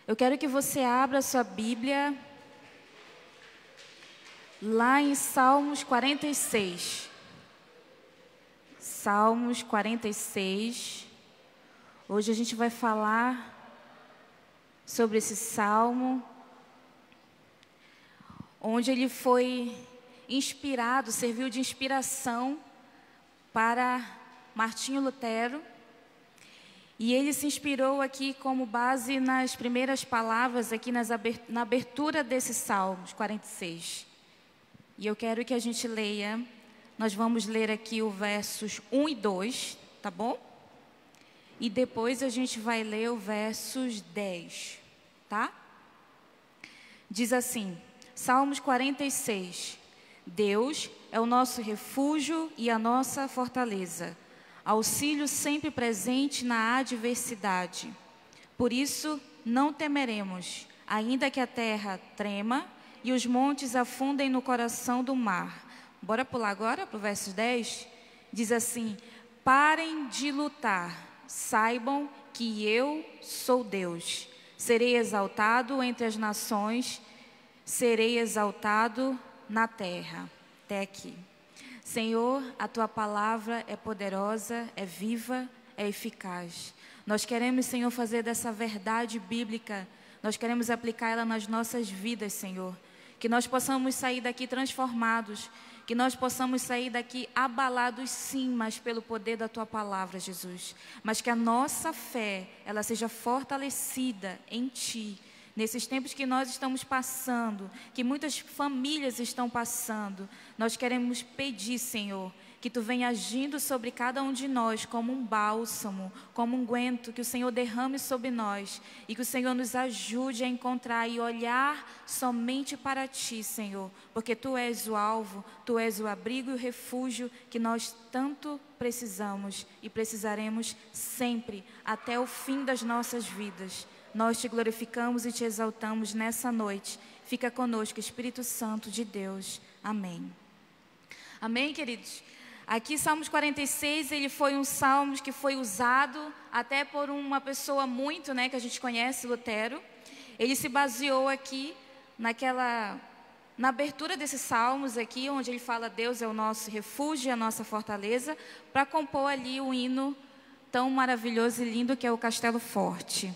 Eu quero que você abra a sua Bíblia lá em Salmos 46. Salmos 46. Hoje a gente vai falar sobre esse salmo, onde ele foi inspirado, serviu de inspiração para Martinho Lutero. E ele se inspirou aqui como base nas primeiras palavras, aqui na abertura desse Salmos 46. E eu quero que a gente leia, nós vamos ler aqui os versos 1 e 2, tá bom? E depois a gente vai ler o versos 10, tá? Diz assim, Salmos 46. Deus é o nosso refúgio e a nossa fortaleza, auxílio sempre presente na adversidade. Por isso, não temeremos, ainda que a terra trema e os montes afundem no coração do mar. Bora pular agora para o verso 10? Diz assim, parem de lutar, saibam que eu sou Deus. Serei exaltado entre as nações, serei exaltado na terra. Até aqui. Senhor, a Tua palavra é poderosa, é viva, é eficaz. Nós queremos, Senhor, fazer dessa verdade bíblica, nós queremos aplicar ela nas nossas vidas, Senhor. Que nós possamos sair daqui transformados, que nós possamos sair daqui abalados sim, mas pelo poder da Tua palavra, Jesus. Mas que a nossa fé, ela seja fortalecida em Ti. Nesses tempos que nós estamos passando, que muitas famílias estão passando, nós queremos pedir, Senhor, que Tu venha agindo sobre cada um de nós como um bálsamo, como um unguento, que o Senhor derrame sobre nós e que o Senhor nos ajude a encontrar e olhar somente para Ti, Senhor, porque Tu és o alvo, Tu és o abrigo e o refúgio que nós tanto precisamos e precisaremos sempre, até o fim das nossas vidas. Nós Te glorificamos e Te exaltamos nessa noite. Fica conosco, Espírito Santo de Deus. Amém. Amém, queridos? Aqui, Salmos 46, ele foi um salmo que foi usado até por uma pessoa muito, que a gente conhece, Lutero. Ele se baseou aqui na abertura desses salmos aqui, onde ele fala Deus é o nosso refúgio e a nossa fortaleza, para compor ali o hino tão maravilhoso e lindo que é o Castelo Forte.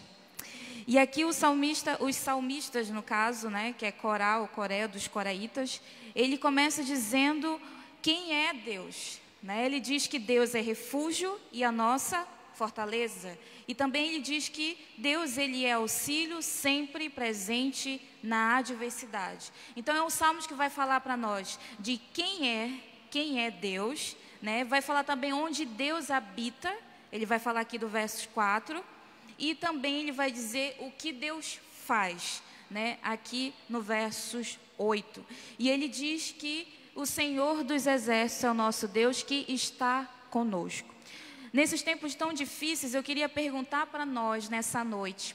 E aqui os salmistas, no caso, que é coral, coré dos coraitas, ele começa dizendo quem é Deus. Ele diz que Deus é refúgio e a nossa fortaleza. E também ele diz que Deus ele é auxílio sempre presente na adversidade. Então é um salmo que vai falar para nós de quem é Deus. Vai falar também onde Deus habita. Ele vai falar aqui do verso 4. E também ele vai dizer o que Deus faz, aqui no versos 8. E ele diz que o Senhor dos Exércitos é o nosso Deus que está conosco. Nesses tempos tão difíceis, eu queria perguntar para nós nessa noite,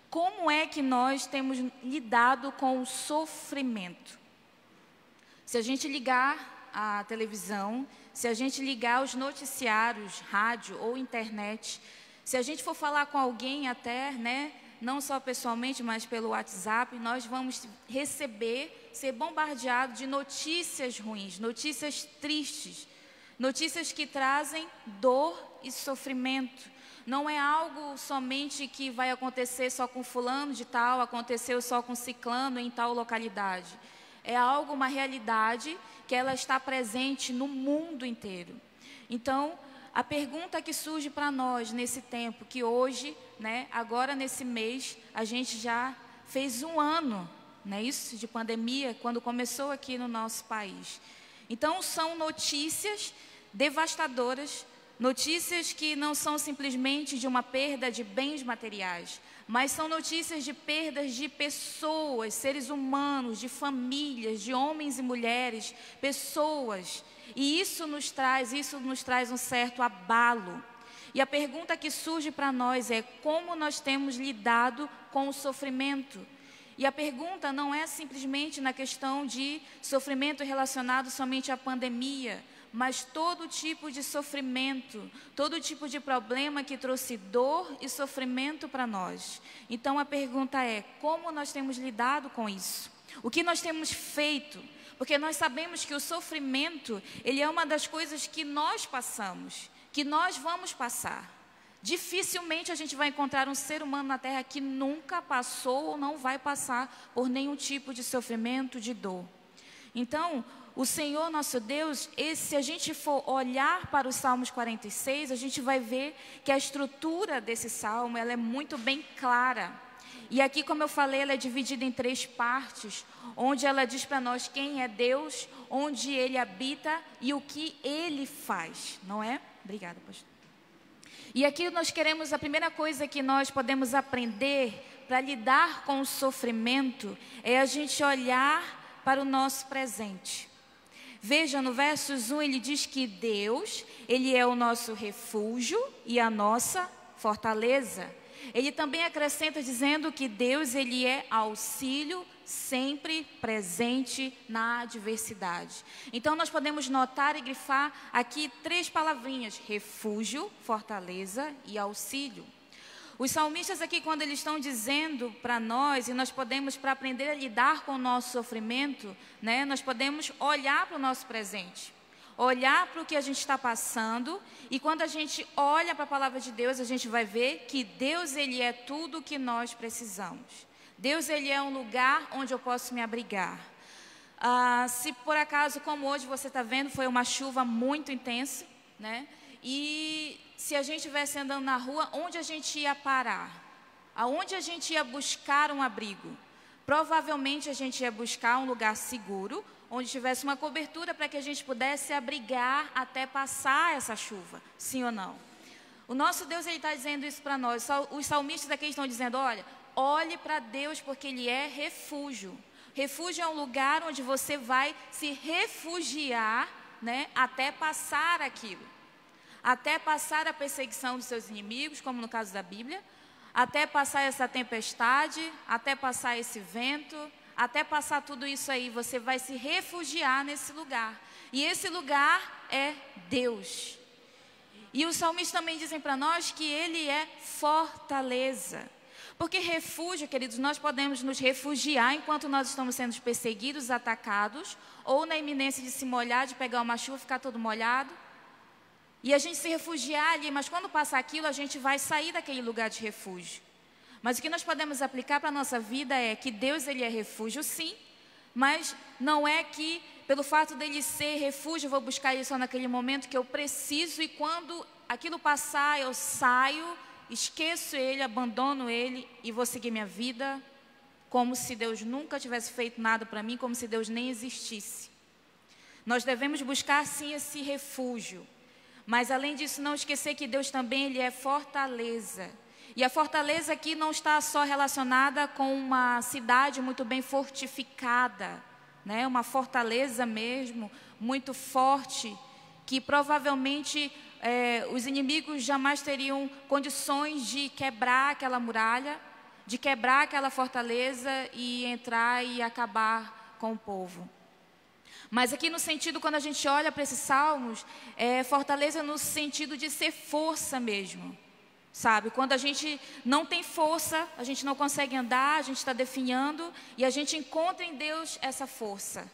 como é que nós temos lidado com o sofrimento? Se a gente ligar a televisão, se a gente ligar os noticiários, rádio ou internet, se a gente for falar com alguém até, não só pessoalmente, mas pelo WhatsApp, nós vamos ser bombardeado de notícias ruins, notícias tristes, notícias que trazem dor e sofrimento. Não é algo somente que vai acontecer só com fulano de tal, aconteceu só com ciclano em tal localidade. É algo, uma realidade que ela está presente no mundo inteiro. Então, a pergunta que surge para nós nesse tempo, que hoje, agora nesse mês, a gente já fez um ano, isso, de pandemia, quando começou aqui no nosso país. Então, são notícias devastadoras, notícias que não são simplesmente de uma perda de bens materiais, mas são notícias de perdas de pessoas, seres humanos, de famílias, de homens e mulheres, pessoas. E isso nos traz um certo abalo. E a pergunta que surge para nós é como nós temos lidado com o sofrimento. E a pergunta não é simplesmente na questão de sofrimento relacionado somente à pandemia, mas todo tipo de sofrimento, todo tipo de problema que trouxe dor e sofrimento para nós. Então a pergunta é, como nós temos lidado com isso? O que nós temos feito? Porque nós sabemos que o sofrimento, ele é uma das coisas que nós passamos, que nós vamos passar. Dificilmente a gente vai encontrar um ser humano na Terra que nunca passou ou não vai passar por nenhum tipo de sofrimento, de dor. Então, o Senhor nosso Deus, se a gente for olhar para os Salmos 46, a gente vai ver que a estrutura desse salmo, ela é muito bem clara. E aqui, como eu falei, ela é dividida em 3 partes, onde ela diz para nós quem é Deus, onde Ele habita e o que Ele faz, não é? Obrigada, pastor. E aqui nós queremos, a primeira coisa que nós podemos aprender para lidar com o sofrimento é a gente olhar para o nosso presente. Veja, no versos 1 ele diz que Deus, Ele é o nosso refúgio e a nossa fortaleza. Ele também acrescenta dizendo que Deus, Ele é auxílio sempre presente na adversidade. Então nós podemos notar e grifar aqui 3 palavrinhas: refúgio, fortaleza e auxílio. Os salmistas aqui, quando eles estão dizendo para nós, e nós podemos, para aprender a lidar com o nosso sofrimento, né, nós podemos olhar para o nosso presente, olhar para o que a gente está passando, e quando a gente olha para a palavra de Deus, a gente vai ver que Deus, Ele é tudo o que nós precisamos. Deus, Ele é um lugar onde eu posso me abrigar. Se por acaso, como hoje você está vendo, foi uma chuva muito intensa, né? E se a gente estivesse andando na rua, onde a gente ia parar? Aonde a gente ia buscar um abrigo? Provavelmente a gente ia buscar um lugar seguro, onde tivesse uma cobertura para que a gente pudesse abrigar até passar essa chuva, sim ou não? O nosso Deus, Ele está dizendo isso para nós. Os salmistas aqui estão dizendo, olha, olhe para Deus porque Ele é refúgio. Refúgio é um lugar onde você vai se refugiar, né, até passar aquilo. Até passar a perseguição dos seus inimigos, como no caso da Bíblia, até passar essa tempestade, até passar esse vento, até passar tudo isso aí, você vai se refugiar nesse lugar. E esse lugar é Deus. E os salmistas também dizem para nós que Ele é fortaleza. Porque refúgio, queridos, nós podemos nos refugiar enquanto nós estamos sendo perseguidos, atacados, ou na iminência de se molhar, de pegar uma chuva, ficar todo molhado. E a gente se refugiar ali, mas quando passar aquilo, a gente vai sair daquele lugar de refúgio. Mas o que nós podemos aplicar para a nossa vida é que Deus, Ele é refúgio, sim, mas não é que, pelo fato dEle ser refúgio, eu vou buscar Ele só naquele momento que eu preciso, e quando aquilo passar, eu saio, esqueço Ele, abandono Ele e vou seguir minha vida como se Deus nunca tivesse feito nada para mim, como se Deus nem existisse. Nós devemos buscar, sim, esse refúgio. Mas, além disso, não esquecer que Deus também, Ele é fortaleza. E a fortaleza aqui não está só relacionada com uma cidade muito bem fortificada, né? Uma fortaleza mesmo, muito forte, que provavelmente os inimigos jamais teriam condições de quebrar aquela muralha, de quebrar aquela fortaleza e entrar e acabar com o povo. Mas aqui no sentido, quando a gente olha para esses salmos, fortaleza no sentido de ser força mesmo, sabe? Quando a gente não tem força, a gente não consegue andar, a gente está definhando, e a gente encontra em Deus essa força.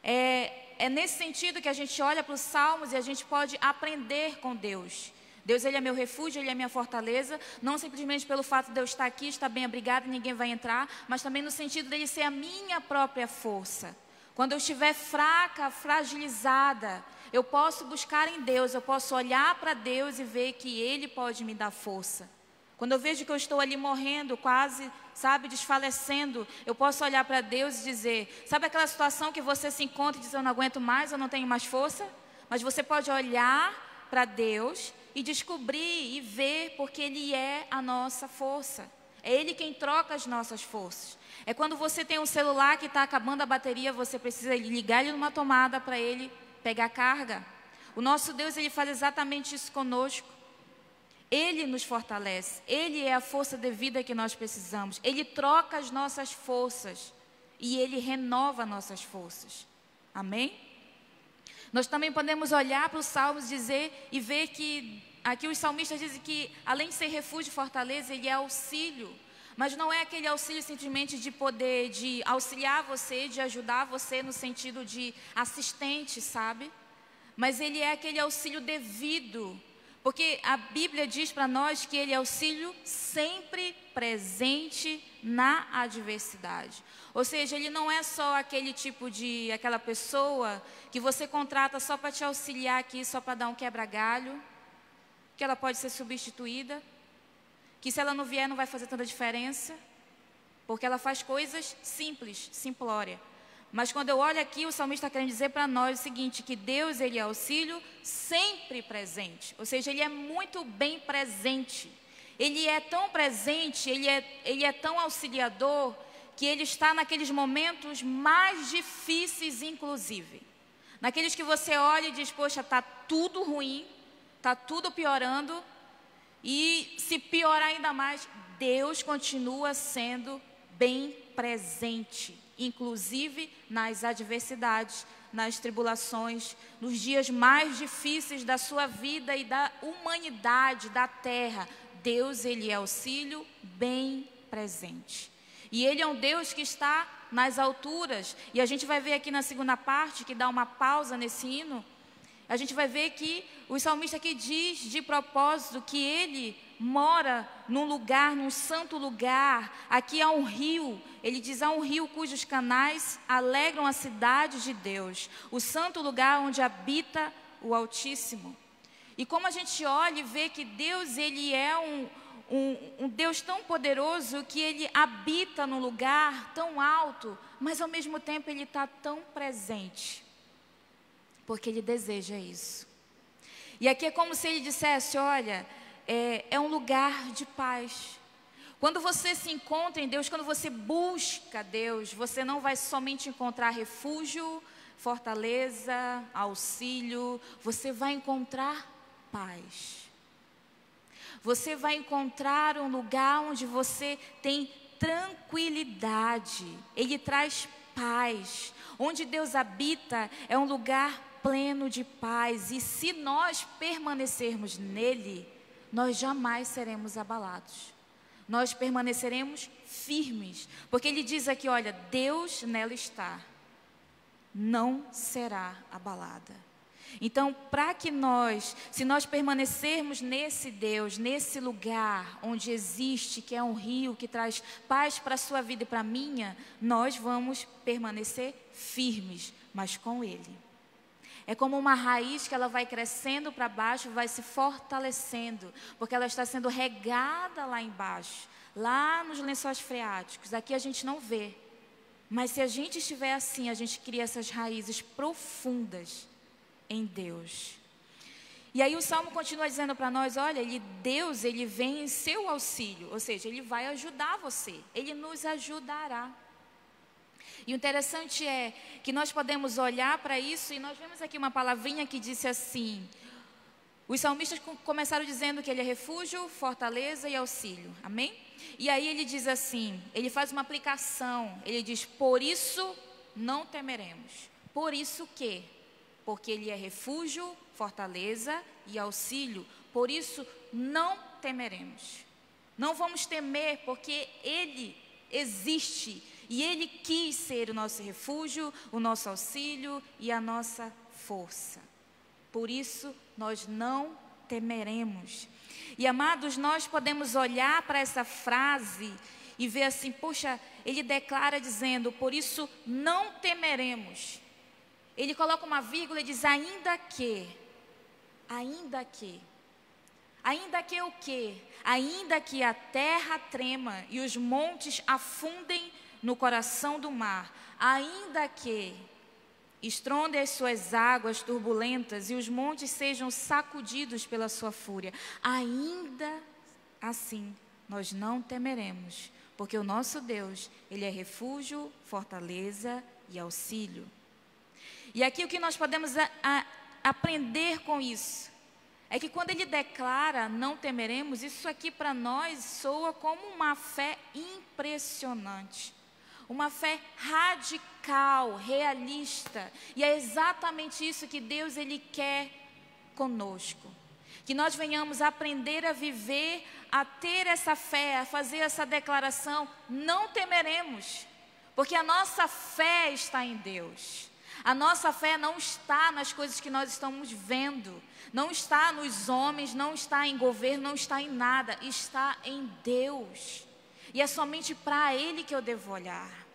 É nesse sentido que a gente olha para os salmos e a gente pode aprender com Deus. Deus, Ele é meu refúgio, Ele é minha fortaleza, não simplesmente pelo fato de eu estar aqui, estar bem abrigado, ninguém vai entrar, mas também no sentido dEle ser a minha própria força. Quando eu estiver fraca, fragilizada, eu posso buscar em Deus, eu posso olhar para Deus e ver que Ele pode me dar força. Quando eu vejo que eu estou ali morrendo, quase, sabe, desfalecendo, eu posso olhar para Deus e dizer, sabe aquela situação que você se encontra e diz, eu não aguento mais, eu não tenho mais força? Mas você pode olhar para Deus e descobrir e ver porque Ele é a nossa força. É Ele quem troca as nossas forças. É quando você tem um celular que está acabando a bateria, você precisa ligar ele numa tomada para ele pegar carga. O nosso Deus, Ele faz exatamente isso conosco. Ele nos fortalece. Ele é a força de vida que nós precisamos. Ele troca as nossas forças e Ele renova nossas forças. Amém? Nós também podemos olhar para os salmos e ver que aqui os salmistas dizem que, além de ser refúgio e fortaleza, ele é auxílio. Mas não é aquele auxílio simplesmente de poder, de auxiliar você, de ajudar você no sentido de assistente, sabe? Mas ele é aquele auxílio devido. Porque a Bíblia diz para nós que ele é auxílio sempre presente na adversidade. Ou seja, ele não é só aquela pessoa que você contrata só para te auxiliar aqui, só para dar um quebra-galho, que ela pode ser substituída, que se ela não vier não vai fazer tanta diferença, porque ela faz coisas simples, simplória. Mas quando eu olho aqui, o salmista está querendo dizer para nós o seguinte, que Deus, ele é auxílio sempre presente. Ou seja, ele é muito bem presente. Ele é tão presente, ele é tão auxiliador, que ele está naqueles momentos mais difíceis, inclusive. Naqueles que você olha e diz, poxa, está tudo ruim, está tudo piorando, e se piorar ainda mais, Deus continua sendo bem presente, inclusive nas adversidades, nas tribulações, nos dias mais difíceis da sua vida e da humanidade, da terra. Deus, ele é auxílio bem presente. E ele é um Deus que está nas alturas. E a gente vai ver aqui na segunda parte, que dá uma pausa nesse hino, a gente vai ver que o salmista aqui diz de propósito que ele mora num lugar, num santo lugar. Aqui há um rio, ele diz, há um rio cujos canais alegram a cidade de Deus, o santo lugar onde habita o Altíssimo. E como a gente olha e vê que Deus, ele é um Deus tão poderoso, que ele habita num lugar tão alto, mas ao mesmo tempo ele está tão presente, porque ele deseja isso. E aqui é como se ele dissesse, olha, é um lugar de paz. Quando você se encontra em Deus, quando você busca Deus, você não vai somente encontrar refúgio, fortaleza, auxílio, você vai encontrar paz. Você vai encontrar um lugar onde você tem tranquilidade. Ele traz paz. Onde Deus habita é um lugar pleno de paz. E se nós permanecermos nele, nós jamais seremos abalados. Nós permaneceremos firmes. Porque ele diz aqui, olha, Deus nela está, não será abalada. Então, para que se nós permanecermos nesse Deus, nesse lugar onde existe, que é um rio, que traz paz para a sua vida e para a minha, nós vamos permanecer firmes, mas com Ele. É como uma raiz que ela vai crescendo para baixo, vai se fortalecendo, porque ela está sendo regada lá embaixo, lá nos lençóis freáticos. Aqui a gente não vê, mas se a gente estiver assim, a gente cria essas raízes profundas em Deus. E aí o Salmo continua dizendo para nós, olha, Deus, ele vem em seu auxílio, ou seja, ele vai ajudar você, ele nos ajudará. E o interessante é que nós podemos olhar para isso, e nós vemos aqui uma palavrinha que disse assim, os salmistas começaram dizendo que ele é refúgio, fortaleza e auxílio, amém? E aí ele diz assim, ele faz uma aplicação, ele diz, por isso não temeremos. Por isso que? Porque ele é refúgio, fortaleza e auxílio. Por isso, não temeremos. Não vamos temer, porque ele existe. E ele quis ser o nosso refúgio, o nosso auxílio e a nossa força. Por isso, nós não temeremos. E, amados, nós podemos olhar para essa frase e ver assim, poxa, ele declara dizendo, por isso não temeremos. Ele coloca uma vírgula e diz, ainda que o quê? Ainda que a terra trema e os montes afundem no coração do mar, ainda que estrondem as suas águas turbulentas e os montes sejam sacudidos pela sua fúria, ainda assim nós não temeremos, porque o nosso Deus, ele é refúgio, fortaleza e auxílio. E aqui o que nós podemos aprender com isso é que quando ele declara não temeremos, isso aqui para nós soa como uma fé impressionante. Uma fé radical, realista. E é exatamente isso que Deus Ele quer conosco. Que nós venhamos aprender a viver, a ter essa fé, a fazer essa declaração. Não temeremos, porque a nossa fé está em Deus. A nossa fé não está nas coisas que nós estamos vendo. Não está nos homens, não está em governo, não está em nada. Está em Deus. E é somente para Ele que eu devo olhar.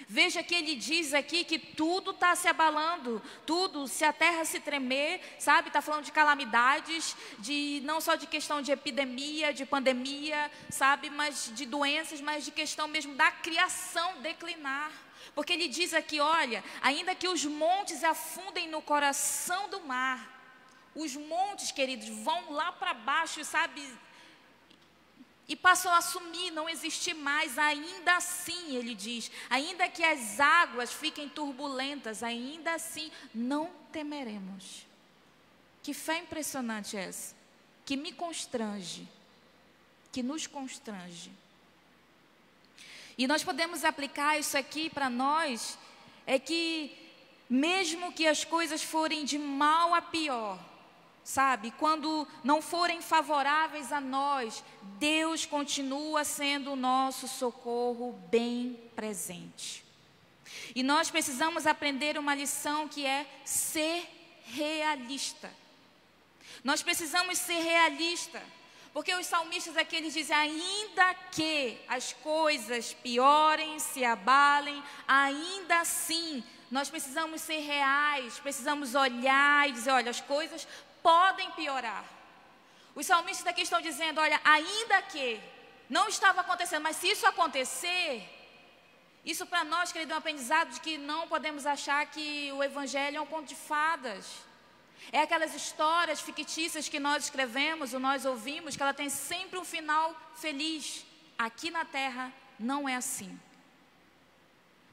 Veja que Ele diz aqui que tudo está se abalando. Tudo, se a terra se tremer, sabe? Está falando de calamidades, não só de questão de epidemia, de pandemia, sabe? Mas de doenças, mas de questão mesmo da criação declinar. Porque Ele diz aqui, olha, ainda que os montes afundem no coração do mar, os montes, queridos, vão lá para baixo, sabe? E passam a sumir, não existir mais. Ainda assim, ele diz, ainda que as águas fiquem turbulentas, ainda assim não temeremos. Que fé impressionante é essa? Que me constrange, que nos constrange. E nós podemos aplicar isso aqui para nós, é que mesmo que as coisas forem de mal a pior, sabe, quando não forem favoráveis a nós, Deus continua sendo o nosso socorro bem presente. E nós precisamos aprender uma lição que é ser realista. Nós precisamos ser realista, porque os salmistas aqui eles dizem, ainda que as coisas piorem, se abalem, ainda assim, nós precisamos ser reais, precisamos olhar e dizer, olha, as coisas podem piorar. Os salmistas aqui estão dizendo, olha, ainda que não estava acontecendo, mas se isso acontecer, isso para nós, querido, é um aprendizado de que não podemos achar que o Evangelho é um conto de fadas. É aquelas histórias fictícias que nós escrevemos, ou nós ouvimos, que ela tem sempre um final feliz. Aqui na terra não é assim.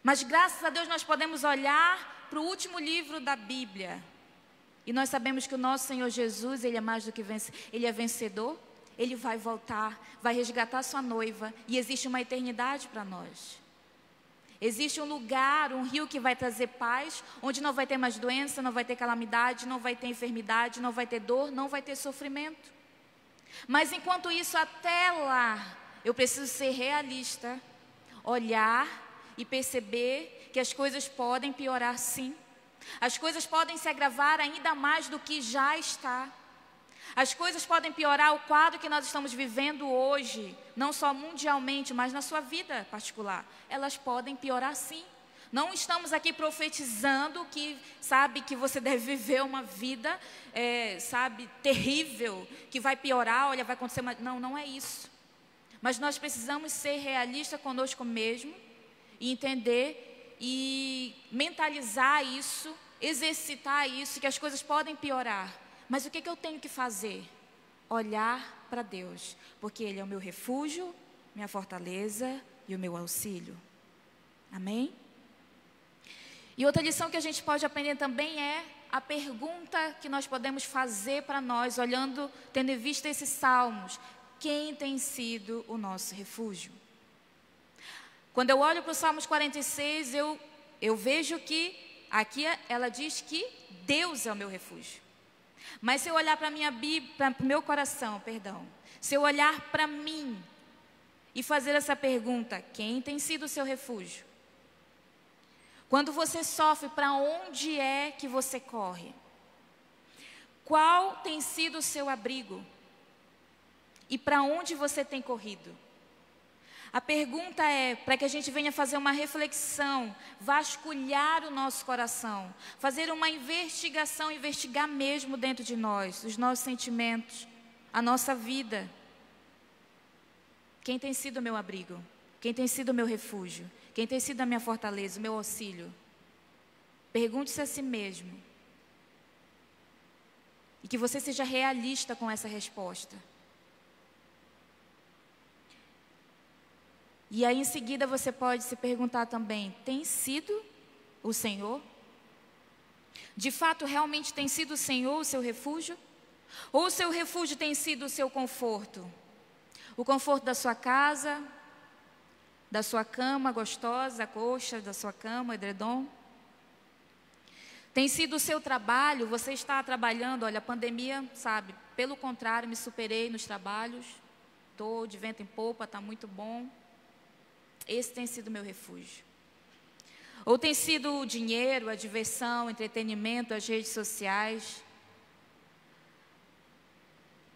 Mas graças a Deus nós podemos olhar para o último livro da Bíblia. E nós sabemos que o nosso Senhor Jesus, Ele é mais do que vencedor, Ele é vencedor, Ele vai voltar, vai resgatar sua noiva, e existe uma eternidade para nós. Existe um lugar, um rio que vai trazer paz, onde não vai ter mais doença, não vai ter calamidade, não vai ter enfermidade, não vai ter dor, não vai ter sofrimento. Mas enquanto isso, até lá, eu preciso ser realista, olhar e perceber que as coisas podem piorar sim. As coisas podem se agravar ainda mais do que já está. As coisas podem piorar, o quadro que nós estamos vivendo hoje, não só mundialmente, mas na sua vida particular. Elas podem piorar sim. Não estamos aqui profetizando que, sabe, que você deve viver uma vida, sabe, terrível, que vai piorar, olha, vai acontecer mais. Não, não é isso. Mas nós precisamos ser realistas conosco mesmo e entender e mentalizar isso, exercitar isso, que as coisas podem piorar. Mas o que eu tenho que fazer? Olhar para Deus, porque Ele é o meu refúgio, minha fortaleza e o meu auxílio. Amém? E outra lição que a gente pode aprender também é a pergunta que nós podemos fazer para nós, olhando, tendo em vista esses salmos: quem tem sido o nosso refúgio? Quando eu olho para o Salmos 46, eu vejo que aqui ela diz que Deus é o meu refúgio. Mas se eu olhar para a minha Bíblia, para o meu coração, se eu olhar para mim e fazer essa pergunta: quem tem sido o seu refúgio? Quando você sofre, para onde é que você corre? Qual tem sido o seu abrigo? E para onde você tem corrido? A pergunta é para que a gente venha fazer uma reflexão, vasculhar o nosso coração, fazer uma investigação, investigar mesmo dentro de nós, os nossos sentimentos, a nossa vida. Quem tem sido o meu abrigo? Quem tem sido o meu refúgio? Quem tem sido a minha fortaleza, o meu auxílio? Pergunte-se a si mesmo. E que você seja realista com essa resposta. E aí em seguida você pode se perguntar também: tem sido o Senhor? De fato, realmente tem sido o Senhor o seu refúgio? Ou o seu refúgio tem sido o seu conforto? O conforto da sua casa? da sua cama gostosa, a coxa da sua cama, o edredom? Tem sido o seu trabalho? Você está trabalhando? Olha, a pandemia, sabe, pelo contrário, me superei nos trabalhos. Estou de vento em popa, está muito bom. Esse tem sido o meu refúgio. Ou tem sido o dinheiro, a diversão, o entretenimento, as redes sociais?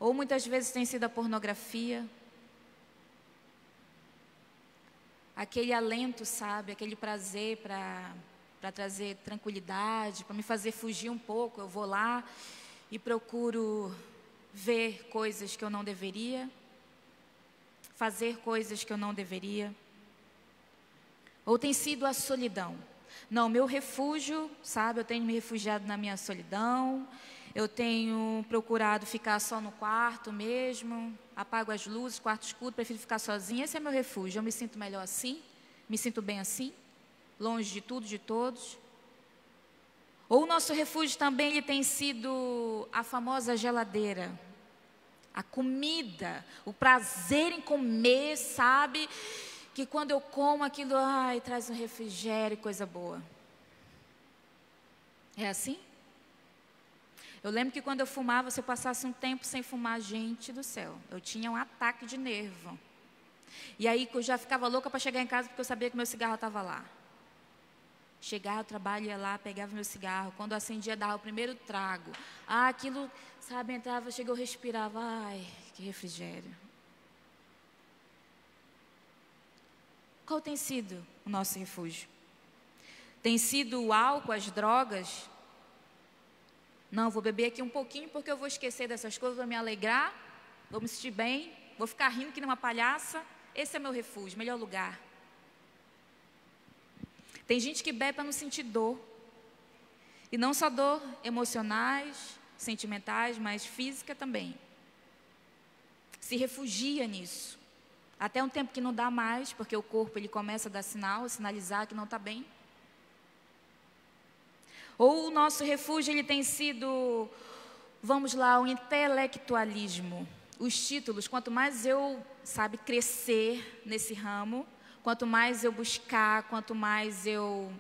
Ou muitas vezes tem sido a pornografia? Aquele alento, sabe, aquele prazer para trazer tranquilidade, para me fazer fugir um pouco. Eu vou lá e procuro ver coisas que eu não deveria, fazer coisas que eu não deveria. Ou tem sido a solidão? Não, meu refúgio, sabe, eu tenho me refugiado na minha solidão, eu tenho procurado ficar só no quarto mesmo, apago as luzes, quarto escuro, prefiro ficar sozinha. Esse é meu refúgio. Eu me sinto melhor assim, me sinto bem assim, longe de tudo, de todos. Ou o nosso refúgio também ele tem sido a famosa geladeira, a comida, o prazer em comer, sabe? Que quando eu como aquilo, ai, traz um refrigério, coisa boa. É assim? Eu lembro que quando eu fumava, se eu passasse um tempo sem fumar, gente do céu, eu tinha um ataque de nervo. E aí eu já ficava louca para chegar em casa, porque eu sabia que meu cigarro estava lá. Chegava ao trabalho, ia lá, pegava meu cigarro. Quando eu acendia, dava o primeiro trago. Ah, aquilo, sabe, entrava, chegou, eu respirava. Ai, que refrigério. Qual tem sido o nosso refúgio? Tem sido o álcool, as drogas? Não, vou beber aqui um pouquinho porque eu vou esquecer dessas coisas, vou me alegrar, vou me sentir bem, vou ficar rindo que nem uma palhaça. Esse é meu refúgio, melhor lugar. Tem gente que bebe para não sentir dor. E não só dor emocionais, sentimentais, mas física também. Se refugia nisso. Até um tempo que não dá mais, porque o corpo ele começa a dar sinal, a sinalizar que não está bem. Ou o nosso refúgio ele tem sido, vamos lá, o intelectualismo. Os títulos, quanto mais eu, sabe, crescer nesse ramo, quanto mais eu buscar, quanto mais eu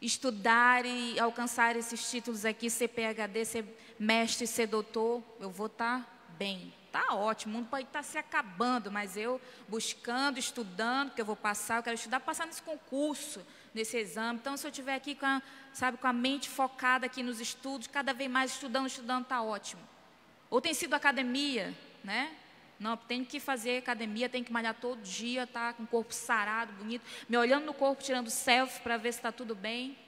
estudar e alcançar esses títulos aqui, ser PhD, ser mestre, ser doutor, eu vou estar bem. Está ótimo, o mundo pode estar se acabando, mas eu buscando, estudando, porque eu vou passar, eu quero estudar, passar nesse concurso, nesse exame. Então, se eu estiver aqui com a mente focada aqui nos estudos, cada vez mais estudando, está ótimo. Ou tem sido academia, né? Não, tenho que fazer academia, tenho que malhar todo dia, tá com o corpo sarado, bonito, me olhando no corpo, tirando selfie para ver se está tudo bem.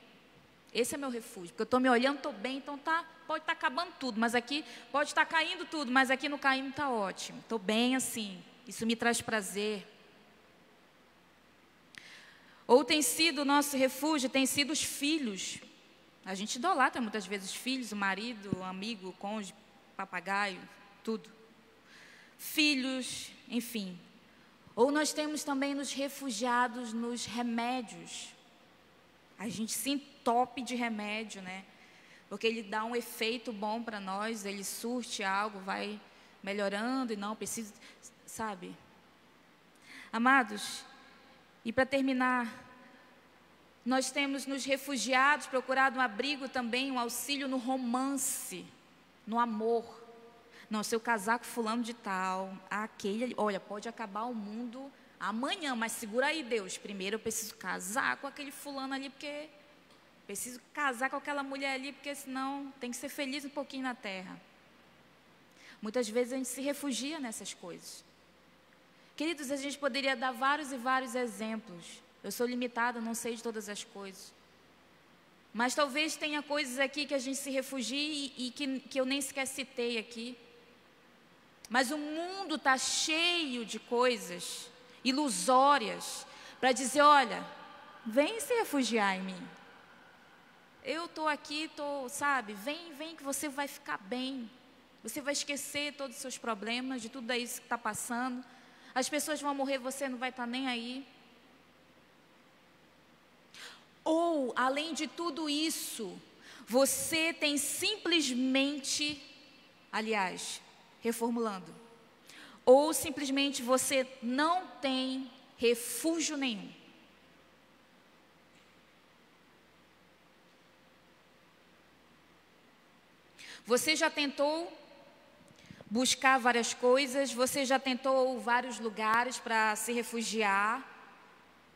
Esse é meu refúgio, porque eu estou me olhando, estou bem, então pode estar acabando tudo, mas aqui pode estar caindo tudo, mas aqui no caindo está ótimo. Estou bem assim, isso me traz prazer. Ou tem sido o nosso refúgio, tem sido os filhos. A gente idolatra muitas vezes os filhos, o marido, o amigo, o cônjuge, papagaio, tudo. Filhos, enfim. Ou nós temos também nos refugiados nos remédios. A gente se entope de remédio, né? Porque ele dá um efeito bom para nós, ele surte algo, vai melhorando e não precisa, sabe? Amados, e para terminar, nós temos nos refugiados procurado um abrigo também, um auxílio no romance, no amor. Não, se eu casar com fulano de tal, aquele, olha, pode acabar o mundo amanhã, mas segura aí, Deus. Primeiro eu preciso casar com aquele fulano ali, porque preciso casar com aquela mulher ali, porque senão tem que ser feliz um pouquinho na terra. Muitas vezes a gente se refugia nessas coisas. Queridos, a gente poderia dar vários e vários exemplos. Eu sou limitada, não sei de todas as coisas. Mas talvez tenha coisas aqui que a gente se refugie e que eu nem sequer citei aqui. Mas o mundo está cheio de coisas ilusórias para dizer, olha, vem se refugiar em mim. Eu estou aqui, sabe, vem que você vai ficar bem. Você vai esquecer todos os seus problemas, de tudo isso que está passando. As pessoas vão morrer, você não vai estar nem aí. Ou, além de tudo isso, você tem simplesmente, aliás, reformulando, ou simplesmente você não tem refúgio nenhum. Você já tentou buscar várias coisas, você já tentou vários lugares para se refugiar,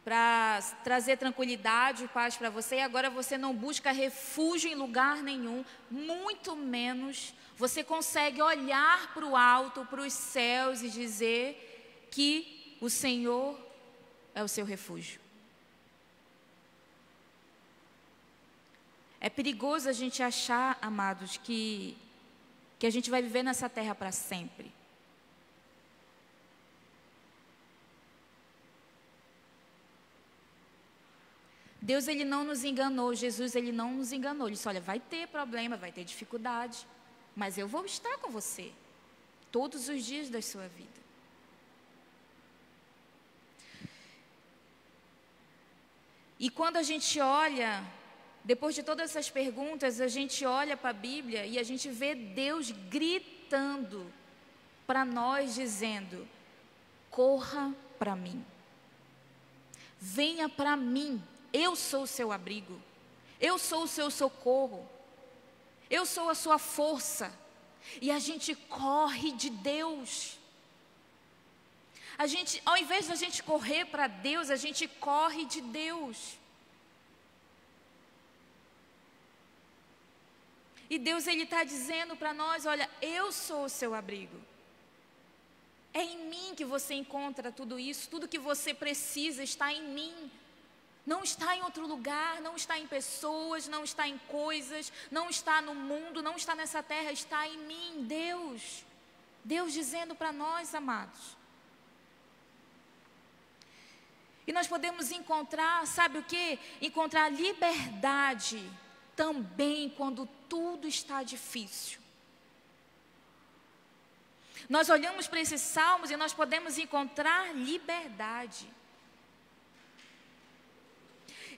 para trazer tranquilidade e paz para você, e agora você não busca refúgio em lugar nenhum, muito menos você consegue olhar para o alto, para os céus e dizer que o Senhor é o seu refúgio. É perigoso a gente achar, amados, que a gente vai viver nessa terra para sempre. Deus, Ele não nos enganou, Jesus, Ele não nos enganou. Ele disse, olha, vai ter problema, vai ter dificuldade, mas eu vou estar com você todos os dias da sua vida. E quando a gente olha, depois de todas essas perguntas, a gente olha para a Bíblia e a gente vê Deus gritando para nós, dizendo, corra para mim, venha para mim. Eu sou o seu abrigo, eu sou o seu socorro, eu sou a sua força. E a gente corre de Deus. Ao invés de a gente correr para Deus, a gente corre de Deus. E Deus, Ele está dizendo para nós, olha, eu sou o seu abrigo. É em mim que você encontra tudo isso, tudo que você precisa está em mim. Não está em outro lugar, não está em pessoas, não está em coisas, não está no mundo, não está nessa terra, está em mim, Deus. Deus dizendo para nós, amados. E nós podemos encontrar, sabe o quê? Encontrar liberdade também quando tudo está difícil. Nós olhamos para esses salmos e nós podemos encontrar liberdade.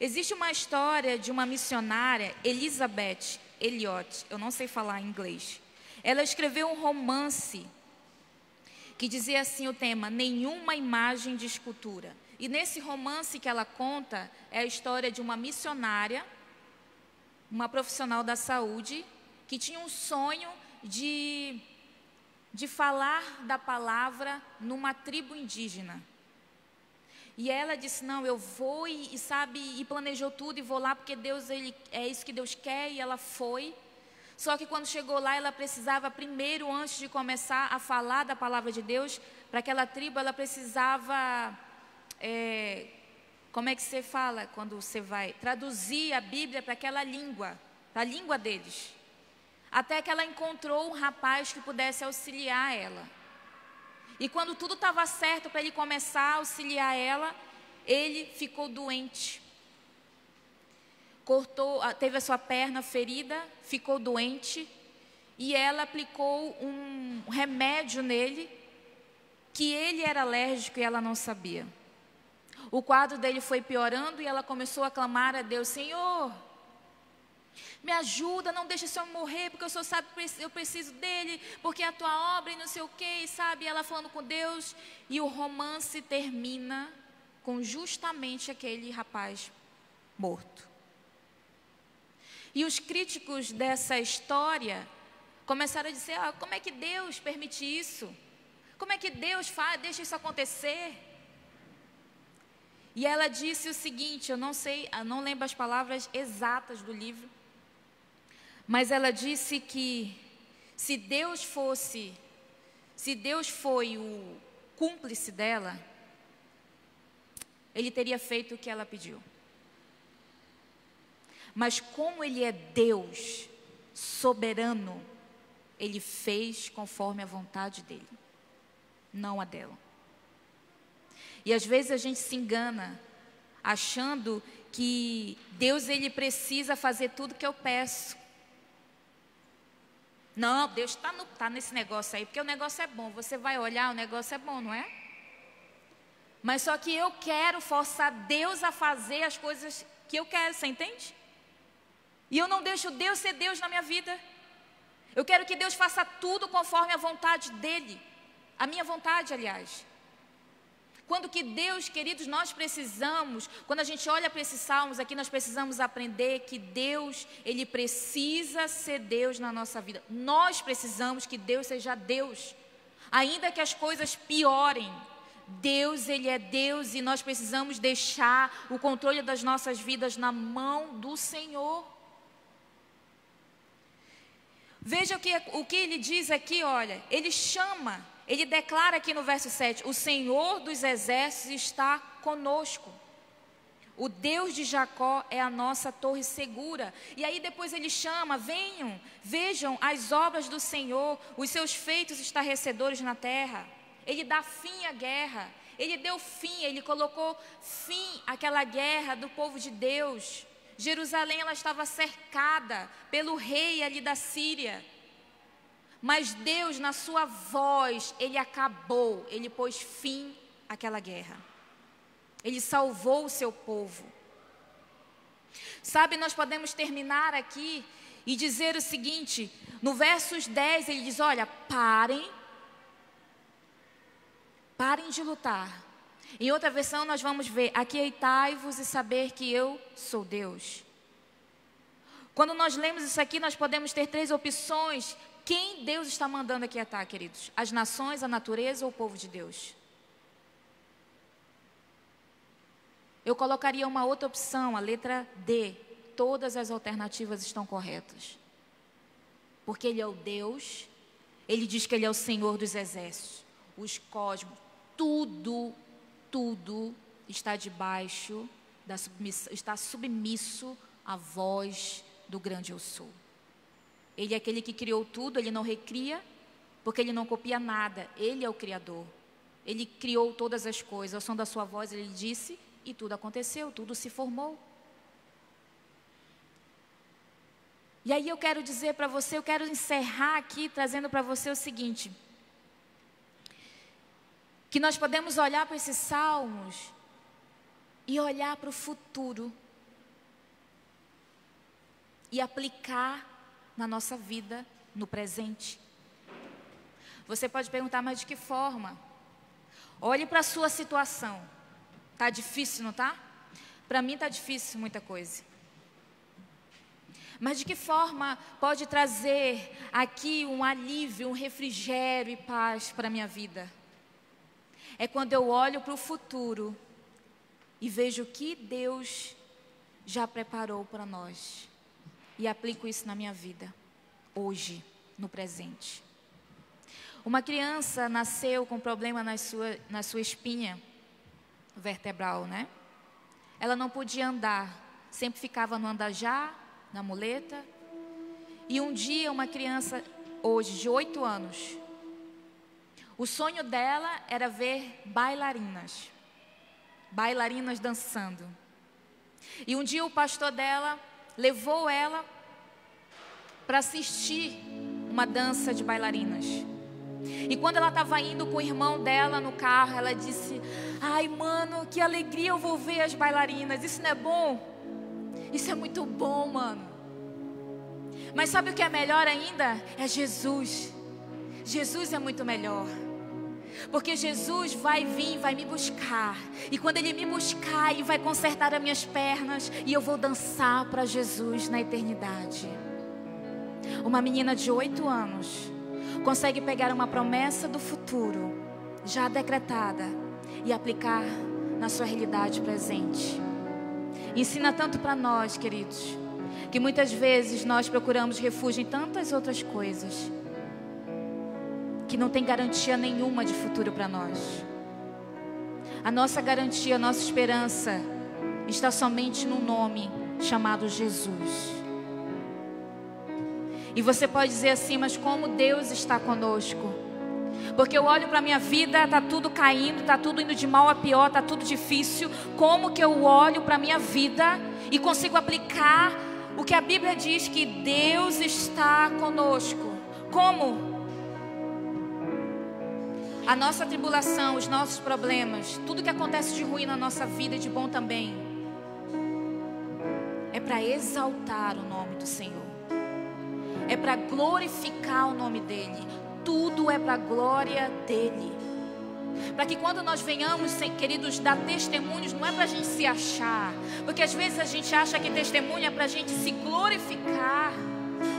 Existe uma história de uma missionária, Elizabeth Elliot, eu não sei falar em inglês. Ela escreveu um romance que dizia assim o tema, Nenhuma Imagem de Escultura. E nesse romance que ela conta, é a história de uma missionária, uma profissional da saúde, que tinha um sonho de falar da palavra numa tribo indígena. E ela disse, não, eu vou e planejou tudo e vou lá porque Deus, é isso que Deus quer, e ela foi. Só que quando chegou lá, ela precisava primeiro, antes de começar a falar da palavra de Deus, para aquela tribo, ela precisava, como é que você fala quando você vai traduzir a Bíblia para aquela língua, para a língua deles. Até que ela encontrou um rapaz que pudesse auxiliar ela. E quando tudo estava certo para ele começar a auxiliar ela, ele ficou doente. Teve a sua perna ferida, ficou doente, e ela aplicou um remédio nele, que ele era alérgico e ela não sabia. O quadro dele foi piorando e ela começou a clamar a Deus, Senhor, me ajuda, não deixa esse homem morrer, porque o Senhor sabe que eu preciso dele, porque é a tua obra e não sei o que, sabe? E ela falando com Deus, e o romance termina com justamente aquele rapaz morto. E os críticos dessa história começaram a dizer, como é que Deus permite isso? Como é que Deus deixa isso acontecer? E ela disse o seguinte, eu não lembro as palavras exatas do livro, mas ela disse que se Deus foi o cúmplice dela, Ele teria feito o que ela pediu. Mas como Ele é Deus, soberano, Ele fez conforme a vontade dEle, não a dela. E às vezes a gente se engana, achando que Deus, Ele precisa fazer tudo que eu peço. Não, Deus está nesse negócio aí, porque o negócio é bom. Você vai olhar, o negócio é bom, não é? Mas só que eu quero forçar Deus a fazer as coisas que eu quero, você entende? E eu não deixo Deus ser Deus na minha vida. Eu quero que Deus faça tudo conforme a vontade dEle. A minha vontade, aliás. Quando que Deus, queridos, quando a gente olha para esses salmos aqui, nós precisamos aprender que Deus, Ele precisa ser Deus na nossa vida. Nós precisamos que Deus seja Deus. Ainda que as coisas piorem, Deus, Ele é Deus e nós precisamos deixar o controle das nossas vidas na mão do Senhor. Veja o que ele diz aqui, olha, ele declara aqui no verso 7, o Senhor dos exércitos está conosco. O Deus de Jacó é a nossa torre segura. E aí depois ele chama, venham, vejam as obras do Senhor, os seus feitos estarrecedores na terra. Ele dá fim à guerra, ele deu fim, ele colocou fim àquela guerra do povo de Deus. Jerusalém, ela estava cercada pelo rei ali da Síria. Mas Deus, na sua voz, Ele acabou, Ele pôs fim àquela guerra. Ele salvou o seu povo. Sabe, nós podemos terminar aqui e dizer o seguinte, no versos 10 ele diz, olha, parem de lutar. Em outra versão nós vamos ver, aquietai-vos e saber que eu sou Deus. Quando nós lemos isso aqui, nós podemos ter 3 opções. Quem Deus está mandando aquietar, queridos? As nações, a natureza ou o povo de Deus? Eu colocaria uma outra opção, a letra D. Todas as alternativas estão corretas. Porque Ele é o Deus, Ele diz que Ele é o Senhor dos exércitos, os cosmos, tudo está debaixo da submissão, está submisso à voz do grande eu sou. Ele é aquele que criou tudo, Ele não recria, porque Ele não copia nada, Ele é o Criador. Ele criou todas as coisas, ao som da sua voz Ele disse, e tudo aconteceu, tudo se formou. E aí eu quero dizer para você, eu quero encerrar aqui trazendo para você o seguinte, que nós podemos olhar para esses salmos e olhar para o futuro e aplicar na nossa vida, no presente. Você pode perguntar, mas de que forma? Olhe para a sua situação. Está difícil, não está? Para mim está difícil muita coisa. Mas de que forma pode trazer aqui um alívio, um refrigério e paz para a minha vida? É quando eu olho para o futuro e vejo o que Deus já preparou para nós. E aplico isso na minha vida, hoje, no presente. Uma criança nasceu com problema na sua espinha vertebral, né? Ela não podia andar, sempre ficava no andajá, na muleta. E um dia uma criança, hoje, de 8 anos, o sonho dela era ver bailarinas dançando. E um dia o pastor dela levou ela para assistir uma dança de bailarinas. E quando ela estava indo com o irmão dela no carro, ela disse, ai mano, que alegria eu vou ver as bailarinas, isso não é bom? Isso é muito bom, mano. Mas sabe o que é melhor ainda? É Jesus. Jesus é muito melhor. Porque Jesus vai vir, vai me buscar. E quando Ele me buscar, Ele vai consertar as minhas pernas. E eu vou dançar para Jesus na eternidade. Uma menina de 8 anos consegue pegar uma promessa do futuro, já decretada, e aplicar na sua realidade presente. Ensina tanto para nós, queridos, que muitas vezes nós procuramos refúgio em tantas outras coisas que não tem garantia nenhuma de futuro para nós. A nossa garantia, a nossa esperança está somente no nome chamado Jesus. E você pode dizer assim, mas como Deus está conosco? Porque eu olho para a minha vida, está tudo caindo, está tudo indo de mal a pior, está tudo difícil. Como que eu olho para a minha vida e consigo aplicar o que a Bíblia diz que Deus está conosco? Como? A nossa tribulação, os nossos problemas, tudo que acontece de ruim na nossa vida e de bom também, é para exaltar o nome do Senhor. É para glorificar o nome dEle. Tudo é para a glória dEle. Para que quando nós venhamos, queridos, dar testemunhos, não é para a gente se achar. Porque às vezes a gente acha que testemunho é para a gente se glorificar.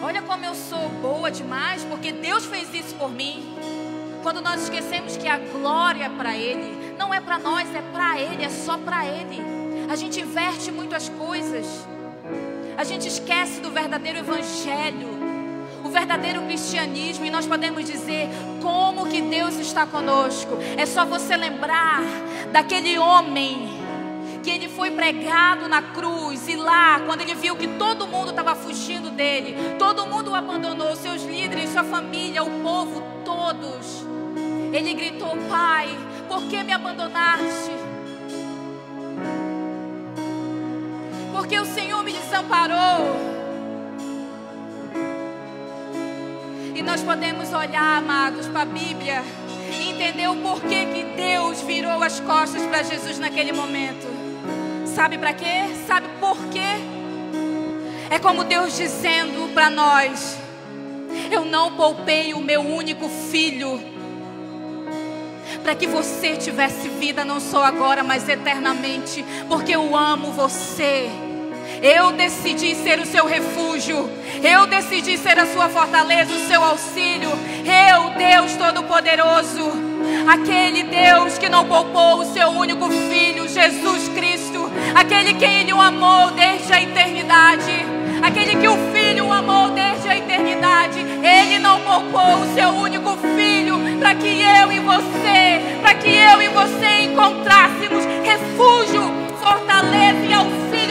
Olha como eu sou boa demais, porque Deus fez isso por mim. Quando nós esquecemos que a glória é para Ele, não é para nós, é para Ele, é só para Ele. A gente inverte muito as coisas. A gente esquece do verdadeiro evangelho, o verdadeiro cristianismo, e nós podemos dizer como que Deus está conosco. É só você lembrar daquele homem que ele foi pregado na cruz, e lá, quando ele viu que todo mundo estava fugindo dele, todo mundo o abandonou, seus líderes, sua família, o povo, todos, ele gritou: Pai, por que me abandonaste? Porque o Senhor me desamparou. E nós podemos olhar, amados, para a Bíblia e entender o porquê que Deus virou as costas para Jesus naquele momento. Sabe para quê? Sabe por quê? É como Deus dizendo para nós: eu não poupei o meu único filho, para que você tivesse vida não só agora, mas eternamente, porque eu amo você. Eu decidi ser o seu refúgio. Eu decidi ser a sua fortaleza, o seu auxílio. Eu, Deus Todo-Poderoso, aquele Deus que não poupou o seu único filho, Jesus Cristo, aquele que Ele o amou desde a eternidade, aquele que o Filho o amou desde a eternidade. Ele não poupou o seu único filho para que eu e você encontrássemos refúgio, fortaleza e auxílio